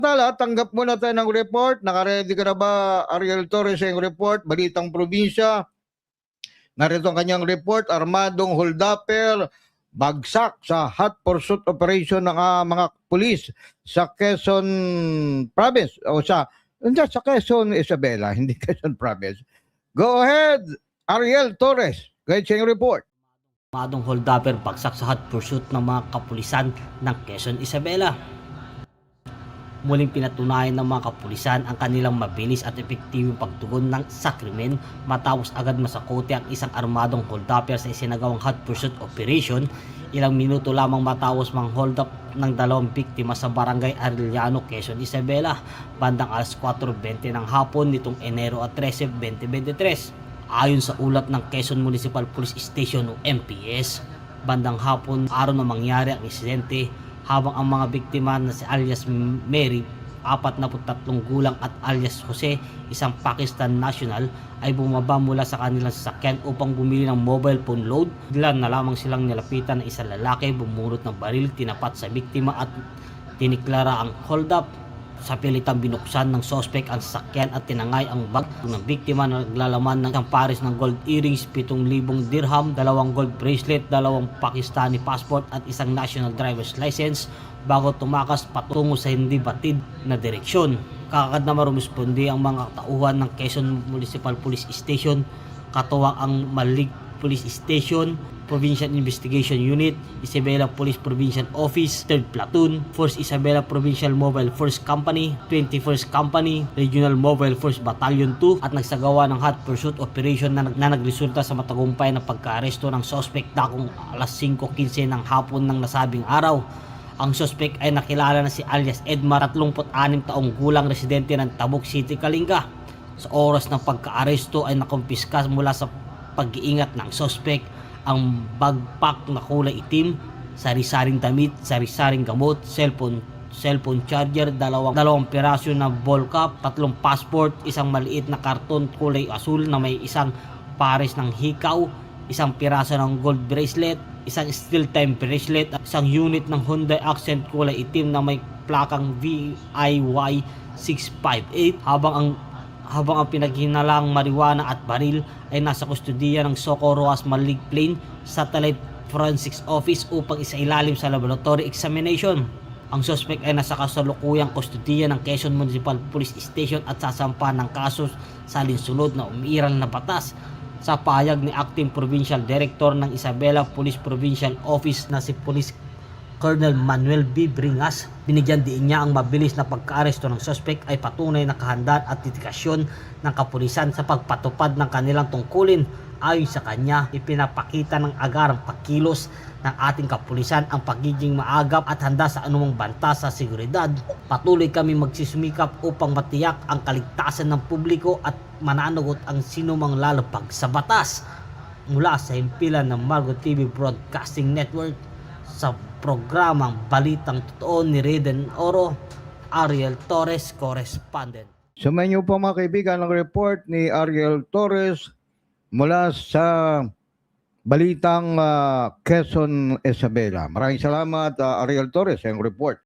Tala, tanggap muna tayo ng report. Nakaredy ka na ba, Ariel Torres, yung report? Balitang probinsya. Narito ang kanyang report. Armadong holdupper, bagsak sa hot pursuit operation ng mga pulis sa Quezon Province. O sa Quezon Isabela, hindi Quezon Province. Go ahead, Ariel Torres. Go ahead sa yung report. Armadong holdupper bagsak sa hot pursuit ng mga kapulisan ng Quezon Isabela. Muling pinatunayan ng mga kapulisan ang kanilang mabilis at epektibong pagtugon sa krimen matapos agad masakote ang isang armadong holdupper sa isinagawang hot pursuit operation ilang minuto lamang matapos mang-hold up ng dalawang biktima sa barangay Arellano, Quezon Isabela bandang alas 4:20 ng hapon nitong Enero 13, 2023. Ayon sa ulat ng Quezon Municipal Police Station o MPS, bandang hapon araw na mangyari ang insidente habang ang mga biktima na si alias Mary, 43 gulang at alias Jose, isang Pakistan national, ay bumaba mula sa kanilang sasakyan upang bumili ng mobile phone load. Bigla na lamang silang nilapitan ng isang lalaki, bumunot ng baril, tinapat sa biktima at tiniklara ang hold up. Sa pilitang binuksan ng sospek ang sasakyan at tinangay ang bag ng biktima na naglalaman ng isang pares ng gold earrings, 7,000 dirham, 2 gold bracelet, 2 Pakistani passport at isang national driver's license bago tumakas patungo sa hindi batid na direksyon. Kaagad na marumispondi ang mga tauhan ng Quezon Municipal Police Station, katuwang ang Malig Police Station, Provincial Investigation Unit, Isabela Police Provincial Office, 3rd Platoon, 1st Isabela Provincial Mobile Force Company, 21st Company, Regional Mobile Force Battalion 2 at nagsagawa ng hot pursuit operation na nagresulta sa matagumpay na pagkaaresto ng suspect dakong alas 5:15 ng hapon ng nasabing araw. Ang suspect ay nakilala na si alias Edmar, 36 taong gulang, residente ng Tabuk City, Kalinga. Sa oras ng pagkaaresto ay nakumpiska mula sa pag-iingat ng suspect ang backpack na kulay itim, sari-saring damit, sari-saring gamot, cellphone charger, dalawang piraso na ball cap, 3 passport, isang maliit na karton kulay asul na may isang pares ng hikaw, isang piraso ng gold bracelet, isang steel time bracelet, isang unit ng Hyundai Accent kulay itim na may plakang VIY 658 habang ang pinaghinalang marijuana at baril ay nasa kustudiya ng Socorro's Malig Plain Satellite Forensics Office upang isailalim sa laboratory examination. Ang suspect ay nasa kasalukuyang kustudiya ng Quezon Municipal Police Station at sasampa ng kaso sa alinsunod na umiiral na batas. Sa pahayag ni Acting Provincial Director ng Isabela Police Provincial Office na si Police Colonel Manuel B. Bringas, binigyan din niya ang mabilis na pagkaaresto ng suspect ay patunay na kahandaan at dedikasyon ng kapulisan sa pagpatupad ng kanilang tungkulin. Ayon sa kanya, ipinapakita ng agarang pagkilos ng ating kapulisan ang pagiging maagap at handa sa anumang banta sa seguridad. Patuloy kami magsisumikap upang matiyak ang kaligtasan ng publiko at mananagot ang sinumang lalapag sa batas. Mula sa himpilan ng Margo TV Broadcasting Network, sa programang Balitang Totoo ni Reden Oro, Ariel Torres, correspondent. Sumayin niyo po mga kaibigan ang report ni Ariel Torres mula sa Balitang Quezon Isabela. Maraming salamat, Ariel Torres, ang report.